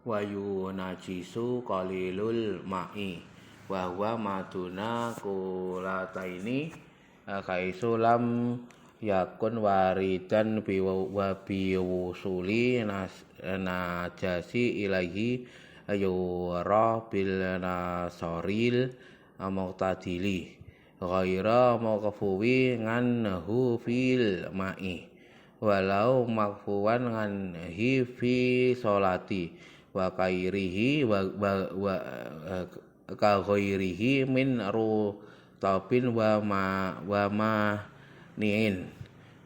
wa yunajisu qalilul ma'i wa huwa maduna kulataini kaisulam yakun waridan biwusuli najasi ilaihi yura bil nasoril muqtadili ghaira maqfuwi nganhu fil ma'i walau makfuwan nganhi fi sholati wa kairihi wa ka ghairihi min rutabin wa ma ni'in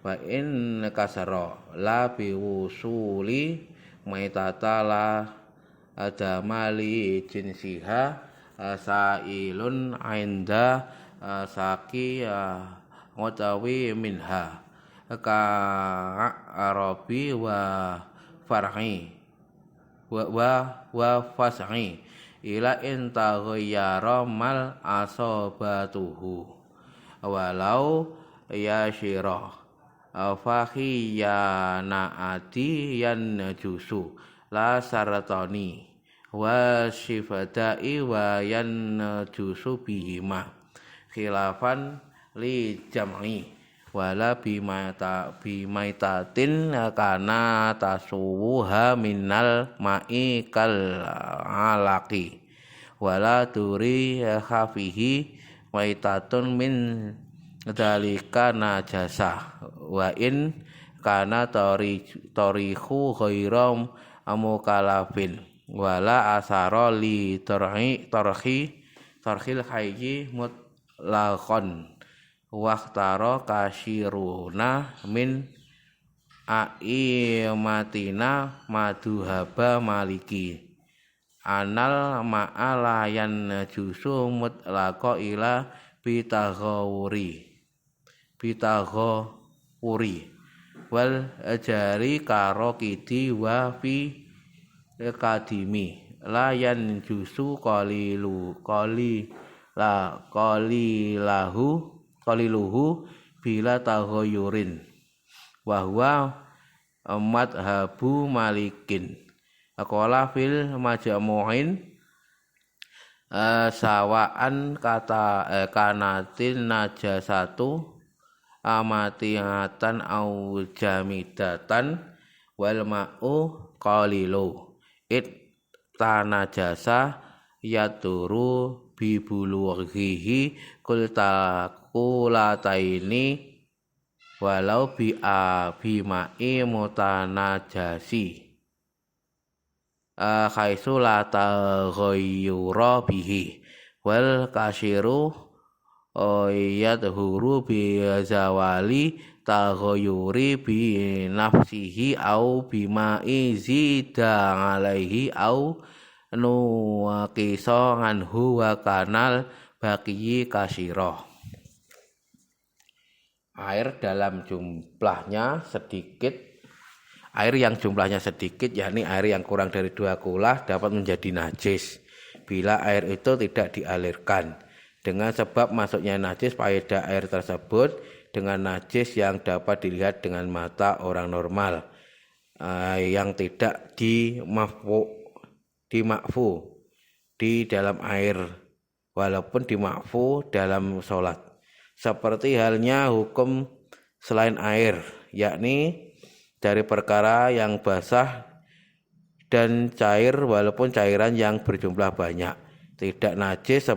wa in kasara la biwusuli maitata la adamali jinsiha sailun ainda saki ngotawi minha ka arabi wa far'i wa fas'i ila in taghayyara mal asobatuhu walau yashira fakhiyanaati yan jusu la saratani wa syifadai wa yan jusu bihima khilafan li jam'i wala bimaitatin kana tasuwuha minal ma'i kal alaqi wala turi khafihi maitatun min dalika najasa wa in kana tarihu ghairam amukalafin wala asara li tarhil hayyi mutlaqan waqtara kasyiruna min aimatina maduhaba maliki anal ma'alayan jusu mutlaqa ila bitaghawuri wal jari karokidi wa fi kadimi layan jusu qaliluhu bila taghayyurin wa huwa madhabu malikin aqala fil majmu'in sawaan kata kanatin najasatu amatiyatan au jamidatan wal ma'u qalilu it tanajasa yaturu bibulughihi kulataini walau bima'i mutanajasi khaisu la taghayyura bihi wal kashiru yadhuru bi zawali taghayyuri bi nafsihi au bima'i zida alaihi au nuqisa anhu wa kanal baqiyi kasirah. Air dalam jumlahnya sedikit, air yang jumlahnya sedikit yakni air yang kurang dari 2 kulah dapat menjadi najis bila air itu tidak dialirkan dengan sebab masuknya najis pada air tersebut dengan najis yang dapat dilihat dengan mata orang normal yang tidak dimakfu di dalam air walaupun dimakfu dalam sholat seperti halnya hukum selain air yakni dari perkara yang basah dan cair walaupun cairan yang berjumlah banyak tidak najis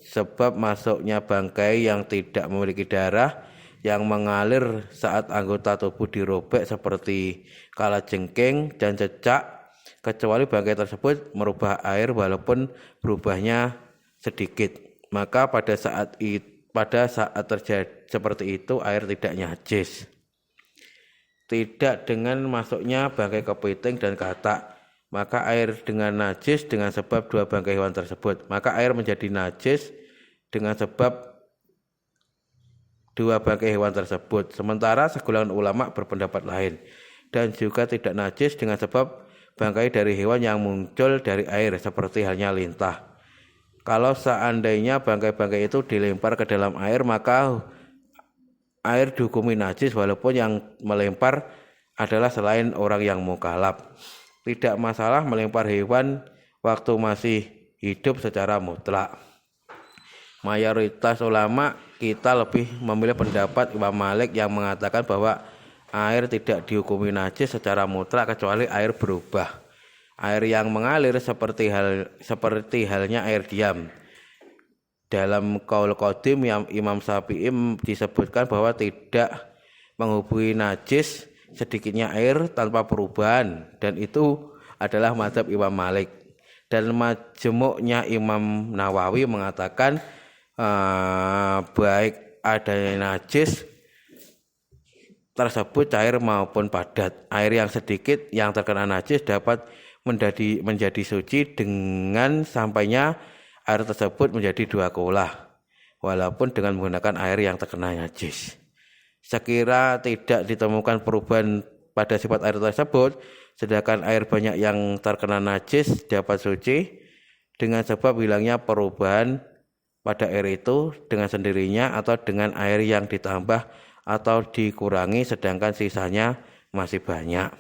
sebab masuknya bangkai yang tidak memiliki darah yang mengalir saat anggota tubuh dirobek seperti kalajengking dan cecak kecuali bangkai tersebut merubah air walaupun berubahnya sedikit maka pada saat terjadi seperti itu air tidak najis. Tidak dengan masuknya bangkai kepiting dan katak maka air dengan najis dengan sebab 2 bangkai hewan tersebut maka air menjadi najis dengan sebab 2 bangkai hewan tersebut sementara segolongan ulama berpendapat lain dan juga tidak najis dengan sebab bangkai dari hewan yang muncul dari air seperti halnya lintah. Kalau seandainya bangkai-bangkai itu dilempar ke dalam air maka air dihukumi najis walaupun yang melempar adalah selain orang yang mukallaf. tidak masalah melempar hewan waktu masih hidup secara mutlak. Mayoritas ulama kita lebih memilih pendapat Imam Malik yang mengatakan bahwa air tidak dihukumi najis secara mutlak kecuali air berubah. Air yang mengalir seperti halnya air diam. Dalam Qaul Qadim Imam Syafi'i disebutkan bahwa tidak menghukumi najis sedikitnya air tanpa perubahan, dan itu adalah mazhab Imam Malik. Dan Majmu'nya Imam Nawawi mengatakan baik adanya najis tersebut cair maupun padat. Air yang sedikit yang terkena najis dapat menjadi suci dengan sampainya air tersebut menjadi 2 kulah, walaupun dengan menggunakan air yang terkena najis. Sekira tidak ditemukan perubahan pada sifat air tersebut, sedangkan air banyak yang terkena najis dapat suci dengan sebab hilangnya perubahan pada air itu dengan sendirinya atau dengan air yang ditambah atau dikurangi sedangkan sisanya masih banyak.